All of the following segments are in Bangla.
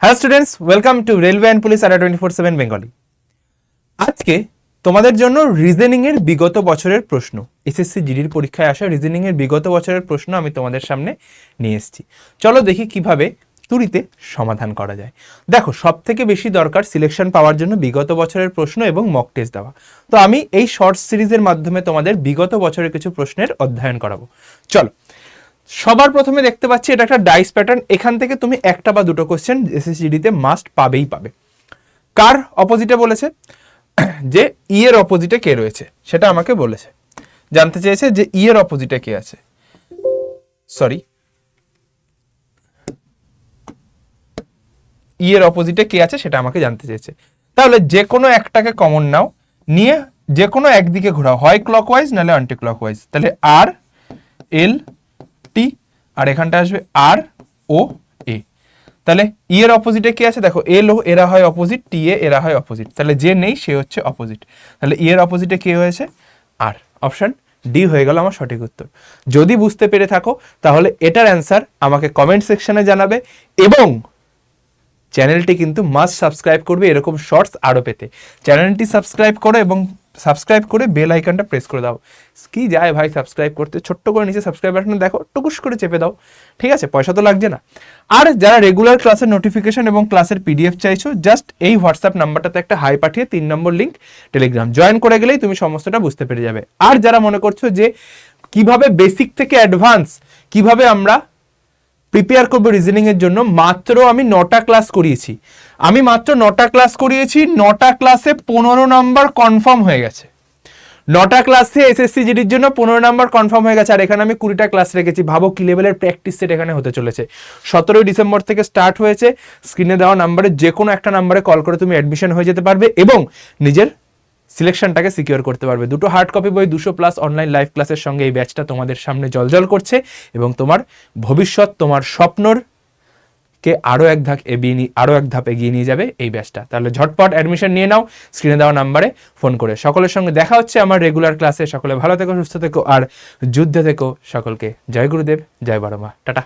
Hello students, welcome to railway and police আড্ডা 24/7 বেঙ্গলি। আজকে তোমাদের জন্য রিজনিং এর বিগত বছরের প্রশ্ন, এসএসসি জিডির পরীক্ষায় আসা রিজনিং এর বিগত বছরের প্রশ্ন আমি তোমাদের সামনে নিয়ে এসেছি। চলো দেখি কিভাবে তুরিতে সমাধান করা যায়। দেখো, সব থেকে বেশি দরকার সিলেকশন পাওয়ার জন্য বিগত বছরের প্রশ্ন এবং মক টেস্ট দেওয়া। তো আমি এই শর্ট সিরিজের মাধ্যমে তোমাদের বিগত বছরের কিছু প্রশ্নের অধ্যয়ন করাবো। চলো, সবার প্রথমে দেখতে পাচ্ছি এটা একটা ডাইস প্যাটার্ন। এখান থেকে তুমি একটা বা দুটো কোশ্চেন এসএসসিডিতে মাস্ট পাবেই পাবে। কার অপোজিটে বলেছে? যে ই এর অপোজিটে কে রয়েছে সেটা আমাকে বলেছে, জানতে চেয়েছে যে ই এর অপোজিটে কে আছে। সরি, ই এর অপোজিটে কে আছে সেটা আমাকে জানতে চেয়েছে। তাহলে যে কোনো একটাকে কমন নাও, নিয়ে যে কোনো একদিকে ঘোরাও, হয় ক্লকওয়াইজ নাহলে অ্যান্টি ক্লকওয়াইজ। তাহলে আর এল টি, আর এখানটা আসবে আর ও এ। তাহলে ই এর অপোজিটে কে আছে? দেখো, এল ও এরা হয় অপোজিট, টি এ এরা হয় অপোজিট। তাহলে যে নেই সে হচ্ছে অপোজিট। তাহলে ই এর অপোজিটে কে হয়েছে? আর। অপশন ডি হয়ে গেল আমার সঠিক উত্তর। যদি বুঝতে পেরে থাকো তাহলে এটার অ্যান্সার আমাকে কমেন্ট সেকশনে জানাবে, এবং চ্যানেলটি কিন্তু মাস্ট সাবস্ক্রাইব করবে এরকম শর্টস আরও পেতে। চ্যানেলটি সাবস্ক্রাইব করো এবং সাবস্ক্রাইব করে বেল আইকনটা প্রেস করে দাও। কি যায় ভাই সাবস্ক্রাইব করতে, ছোট্ট করে নিচে সাবস্ক্রাইব বাটন দেখো, টুকুস করে চেপে দাও, ঠিক আছে? পয়সা তো লাগছে না। আর যারা রেগুলার ক্লাসের নোটিফিকেশন এবং ক্লাসের পিডিএফ চাইছো, জাস্ট এই হোয়াটসঅ্যাপ নাম্বারটাতে একটা হাই পাঠিয়ে 3 নম্বর লিঙ্ক টেলিগ্রাম জয়েন করে গেলেই তুমি সমস্তটা বুঝতে পেরে যাবে। আর যারা মনে করছো যে কিভাবে বেসিক থেকে অ্যাডভান্স কিভাবে আমরা প্রিপেয়ার করবো রিজনিং এর জন্য, মাত্র আমি 9টা ক্লাস করিয়েছি। আমি মাত্র 9টা ক্লাস করিয়েছি, 9টা ক্লাসে 15 নাম্বার কনফার্ম হয়ে গেছে। 9টা ক্লাসে এসএসসি জিডির জন্য 15 নাম্বার কনফার্ম হয়ে গেছে। আর এখানে আমি 20টা ক্লাস রেখেছি। ভাবো কি লেভেলের প্র্যাকটিস সেট এখানে হতে চলেছে। 17ই ডিসেম্বর থেকে স্টার্ট হয়েছে। স্ক্রিনে দেওয়া নাম্বারে যে কোনো একটা নাম্বারে কল করে তুমি অ্যাডমিশন হয়ে যেতে পারবে এবং নিজের সিলেকশনটাকে সিকিউর করতে পারবে। 2টো হার্ড কপি বই, 200+ অনলাইন লাইভ ক্লাসের সঙ্গে এই ব্যাচটা তোমাদের সামনে জলজল করছে এবং তোমার ভবিষ্যৎ, তোমার স্বপ্নর কে আরও এক ধাপ এগিয়ে নিয়ে যাবে এই ব্যাচটা। তাহলে ঝটপট অ্যাডমিশন নিয়ে নাও স্ক্রিনে দেওয়া নাম্বারে ফোন করে। সকলের সঙ্গে দেখা হচ্ছে আমার রেগুলার ক্লাসে। সকলে ভালো থেকো, সুস্থ থেকো আর যুদ্ধে থেকো। সকলকে জয় গুরুদেব, জয় বড় মা, tata.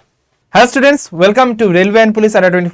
Hello students, welcome to railway and police আড্ডা 24।